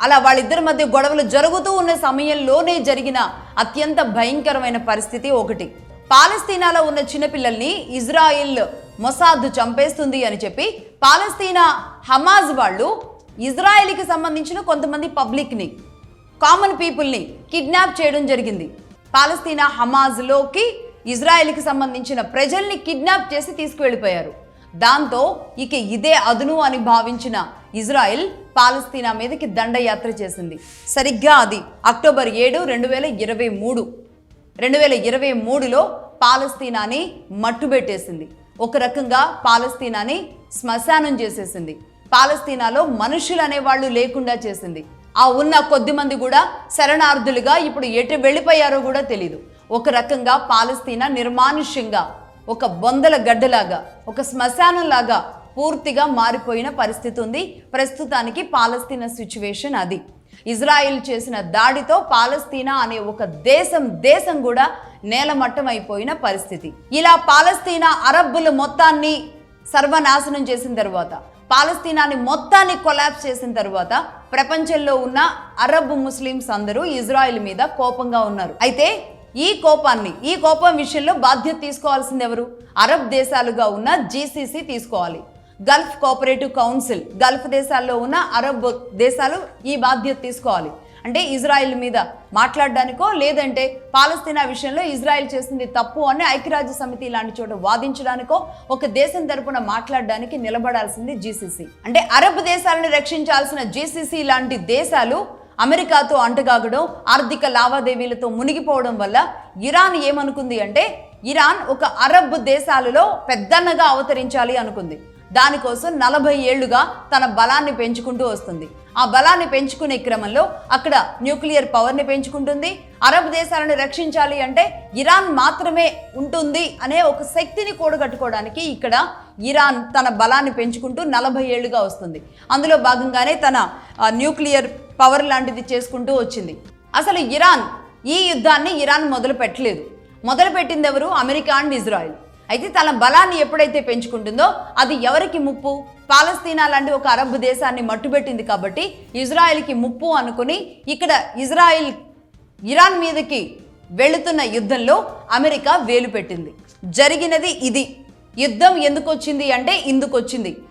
అలా వాళ్ళిద్దరి మధ్య గొడవలు జరుగుతూ ఉన్న సమయంలోనే జరిగిన అత్యంత భయంకరమైన పరిస్థితి ఒకటి. పాలస్తీనాలో ఉన్న చిన్నపిల్లల్ని ఇజ్రాయిల్ మొసాద్ చంపేస్తుంది అని చెప్పి పాలస్తీనా హమాజ్ వాళ్ళు ఇజ్రాయెల్కి సంబంధించిన కొంతమంది పబ్లిక్ని, కామన్ పీపుల్ని కిడ్నాప్ చేయడం జరిగింది. పాలస్తీనా హమాజ్లోకి ఇజ్రాయెల్కి సంబంధించిన ప్రజల్ని కిడ్నాప్ చేసి తీసుకువెళ్ళిపోయారు. దాంతో ఇక ఇదే అదును అని భావించిన ఇజ్రాయెల్ పాలస్తీనా మీదకి దండయాత్ర చేసింది. సరిగ్గా అది అక్టోబర్ 7, 2023. 2023లో పాలస్తీనాని మట్టుబెట్టేసింది. ఒక రకంగా పాలస్తీనాని శ్మశానం చేసేసింది. పాలస్తీనాలో మనుషులు అనేవాళ్ళు లేకుండా చేసింది. ఆ ఉన్న కొద్ది మంది కూడా శరణార్థులుగా ఇప్పుడు ఎటు వెళ్ళిపోయారో కూడా తెలీదు. ఒక రకంగా పాలస్తీనా నిర్మానుష్యంగా, ఒక బొందల గడ్డలాగా, ఒక శ్మశానంలాగా పూర్తిగా మారిపోయిన పరిస్థితి ఉంది. ప్రస్తుతానికి పాలస్తీనా సిచ్యువేషన్ అది. ఇజ్రాయిల్ చేసిన దాడితో పాలస్తీనా అనే ఒక దేశం కూడా నేలమట్టం అయిపోయిన పరిస్థితి. ఇలా పాలస్తీనా అరబ్బులు మొత్తాన్ని సర్వనాశనం చేసిన తర్వాత, పాలస్తీనాని మొత్తాన్ని కొలాప్స్ చేసిన తర్వాత ప్రపంచంలో ఉన్న అరబ్ ముస్లిమ్స్ అందరూ ఇజ్రాయిల్ మీద కోపంగా ఉన్నారు. అయితే ఈ కోపం విషయంలో బాధ్యత తీసుకోవాల్సింది ఎవరు? అరబ్ దేశాలుగా ఉన్న జీసీసీ తీసుకోవాలి. గల్ఫ్ కోఆపరేటివ్ కౌన్సిల్, గల్ఫ్ దేశాల్లో ఉన్న అరబ్ దేశాలు ఈ బాధ్యత తీసుకోవాలి. అంటే ఇజ్రాయిల్ మీద మాట్లాడడానికో లేదంటే పాలస్తీనా విషయంలో ఇజ్రాయిల్ చేసింది తప్పు అని ఐక్యరాజ్య సమితి లాంటి చోట వాదించడానికో ఒక దేశం తరపున మాట్లాడడానికి నిలబడాల్సింది జీసీసీ. అంటే అరబ్ దేశాలను రక్షించాల్సిన జీసీసీ లాంటి దేశాలు అమెరికాతో అంటగాగడం, ఆర్థిక లావాదేవీలతో మునిగిపోవడం వల్ల ఇరాన్ ఏమనుకుంది అంటే, ఇరాన్ ఒక అరబ్ దేశాలలో పెద్దన్నగా అవతరించాలి అనుకుంది. దానికోసం 40 ఏళ్లుగా తన బలాన్ని పెంచుకుంటూ వస్తుంది. ఆ బలాన్ని పెంచుకునే క్రమంలో అక్కడ న్యూక్లియర్ పవర్ని పెంచుకుంటుంది. అరబ్ దేశాలను రక్షించాలి అంటే ఇరాన్ మాత్రమే ఉంటుంది అనే ఒక శక్తిని కూడగట్టుకోవడానికి ఇక్కడ ఇరాన్ తన బలాన్ని పెంచుకుంటూ 40 ఏళ్లుగా వస్తుంది. అందులో భాగంగానే తన న్యూక్లియర్ పవర్ లాంటిది చేసుకుంటూ వచ్చింది. అసలు ఈ యుద్ధాన్ని ఇరాన్ మొదలు పెట్టలేదు. మొదలుపెట్టింది ఎవరు? America and Israel. అయితే తన బలాన్ని ఎప్పుడైతే పెంచుకుంటుందో అది ఎవరికి ముప్పు? పాలస్తీనా లాంటి ఒక అరబ్ దేశాన్ని మట్టుబెట్టింది కాబట్టి ఇజ్రాయెల్కి ముప్పు అనుకుని ఇక్కడ ఇరాన్ మీదకి వెళుతున్న యుద్ధంలో అమెరికా వేలు పెట్టింది. జరిగినది ఇది. యుద్ధం ఎందుకు వచ్చింది అంటే ఇందుకు వచ్చింది.